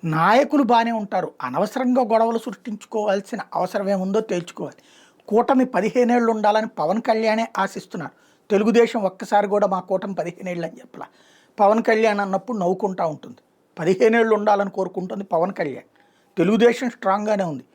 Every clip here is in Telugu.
నాయకులు బాగానే ఉంటారు. అనవసరంగా గొడవలు సృష్టించుకోవాల్సిన అవసరం ఏముందో తేల్చుకోవాలి. కూటమి 15 ఏళ్ళు ఉండాలని పవన్ కళ్యాణే ఆశిస్తున్నారు. తెలుగుదేశం ఒక్కసారి కూడా మా కూటమి 15 ఏళ్ళు అని చెప్పలా. పవన్ కళ్యాణ్ అన్నప్పుడు నవ్వుకుంటా ఉంటుంది. 15 ఏళ్ళు ఉండాలని కోరుకుంటుంది పవన్ కళ్యాణ్. తెలుగుదేశం స్ట్రాంగ్గానే ఉంది.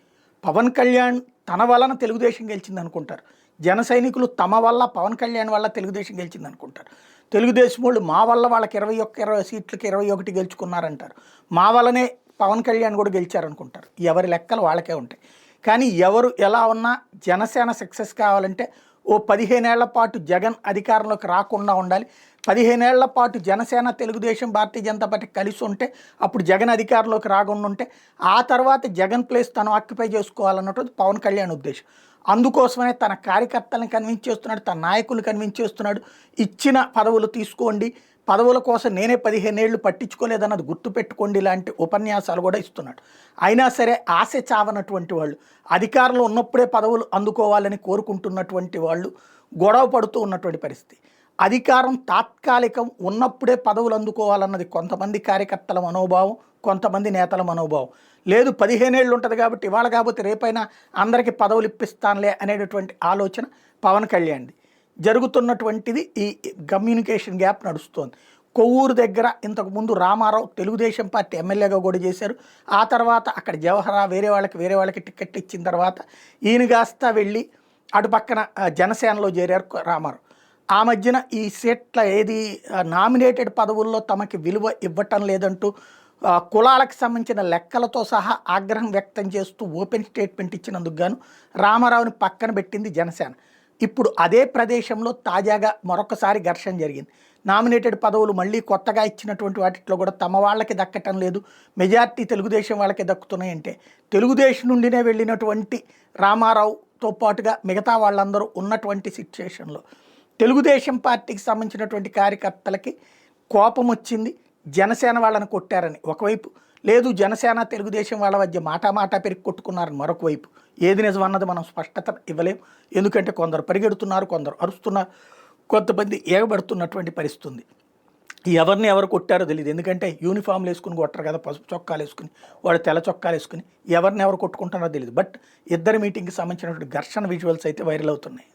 పవన్ కళ్యాణ్ తన వలన తెలుగుదేశం గెలిచింది అనుకుంటారు. జన సైనికులు తమ వల్ల పవన్ కళ్యాణ్ వల్ల తెలుగుదేశం గెలిచింది అనుకుంటారు. తెలుగుదేశం వాళ్ళు మా వల్ల వాళ్ళకి 20 సీట్లకి 21 గెలుచుకున్నారంటారు. మా వల్లనే పవన్ కళ్యాణ్ కూడా గెలిచారనుకుంటారు. ఎవరి లెక్కలు వాళ్ళకే ఉంటాయి. కానీ ఎవరు ఎలా ఉన్నా జనసేన సక్సెస్ కావాలంటే ఓ 15 ఏళ్ల పాటు జగన్ అధికారంలోకి రాకుండా ఉండాలి. 15 ఏళ్ల పాటు జనసేన, తెలుగుదేశం, భారతీయ జనతా పార్టీ కలిసి ఉంటే అప్పుడు జగన్ అధికారంలోకి రాకుండా ఉంటే ఆ తర్వాత జగన్ ప్లేస్ తను ఆక్యుపై చేసుకోవాలన్నటువంటి పవన్ కళ్యాణ్ ఉద్దేశం. అందుకోసమనే తన కార్యకర్తలను కన్విన్స్ చేస్తున్నాడు, తన నాయకులు కన్విన్స్ చేస్తున్నాడు. ఇచ్చిన పదవులు తీసుకోండి, పదవుల కోసం నేనే 15 ఏళ్ళు పట్టించుకోలేదన్నది గుర్తుపెట్టుకోండి లాంటి ఉపన్యాసాలు కూడా ఇస్తున్నాడు. అయినా సరే ఆశ చావనటువంటి వాళ్ళు, అధికారంలో ఉన్నప్పుడే పదవులు అందుకోవాలని కోరుకుంటున్నటువంటి వాళ్ళు గొడవ పడుతూ ఉన్నటువంటి పరిస్థితి. అధికారం తాత్కాలికం, ఉన్నప్పుడే పదవులు అందుకోవాలన్నది కొంతమంది కార్యకర్తల మనోభావం, కొంతమంది నేతల మనోభావం. లేదు 15 ఏళ్ళు ఉంటుంది కాబట్టి ఇవాళ కాకపోతే రేపైనా అందరికీ పదవులు ఇప్పిస్తానులే అనేటటువంటి ఆలోచన పవన్ కళ్యాణ్ది. జరుగుతున్నటువంటిది ఈ కమ్యూనికేషన్ గ్యాప్ నడుస్తోంది. కొవ్వూరు దగ్గర ఇంతకుముందు రామారావు తెలుగుదేశం పార్టీ ఎమ్మెల్యేగా కూడా చేశారు. ఆ తర్వాత అక్కడ జవహరా వేరే వాళ్ళకి టికెట్ ఇచ్చిన తర్వాత ఈయన కాస్త వెళ్ళి అటు పక్కన జనసేనలో చేరారు రామారావు. ఆ మధ్యన ఈ సీట్ల నామినేటెడ్ పదవుల్లో తమకి విలువ ఇవ్వటం లేదంటూ కులాలకు సంబంధించిన లెక్కలతో సహా ఆగ్రహం వ్యక్తం చేస్తూ ఓపెన్ స్టేట్మెంట్ ఇచ్చినందుకు గాను రామారావుని పక్కన పెట్టింది జనసేన. ఇప్పుడు అదే ప్రదేశంలో తాజాగా మరొకసారి ఘర్షణ జరిగింది. నామినేటెడ్ పదవులు మళ్ళీ కొత్తగా ఇచ్చినటువంటి వాటిలో కూడా తమ వాళ్ళకి దక్కటం లేదు, మెజార్టీ తెలుగుదేశం వాళ్ళకి దక్కుతున్నాయంటే తెలుగుదేశం నుండినే వెళ్ళినటువంటి రామారావుతో పాటుగా మిగతా వాళ్ళందరూ ఉన్నటువంటి సిచ్యుయేషన్లో తెలుగుదేశం పార్టీకి సంబంధించినటువంటి కార్యకర్తలకి కోపం వచ్చింది. జనసేన వాళ్ళని కొట్టారని ఒకవైపు, లేదు జనసేన తెలుగుదేశం వాళ్ళ మధ్య మాట పెరిగి కొట్టుకున్నారని మరొక వైపు. ఏది నిజం అన్నది మనం స్పష్టత ఇవ్వలేం. ఎందుకంటే కొందరు పరిగెడుతున్నారు, కొందరు అరుస్తున్నారు, కొంతమంది ఏగబడుతున్నటువంటి పరిస్థితి ఉంది. ఎవరిని ఎవరు కొట్టారో తెలియదు. ఎందుకంటే యూనిఫామ్లు వేసుకుని కొట్టరు కదా, పసుపు చొక్కాలు వేసుకుని, వాడు తెల్ల చొక్కాలు వేసుకుని ఎవరిని ఎవరు కొట్టుకుంటారో తెలియదు. బట్ ఇద్దరు మీటింగ్కి సంబంధించినటువంటి ఘర్షణ విజువల్స్ అయితే వైరల్ అవుతున్నాయి.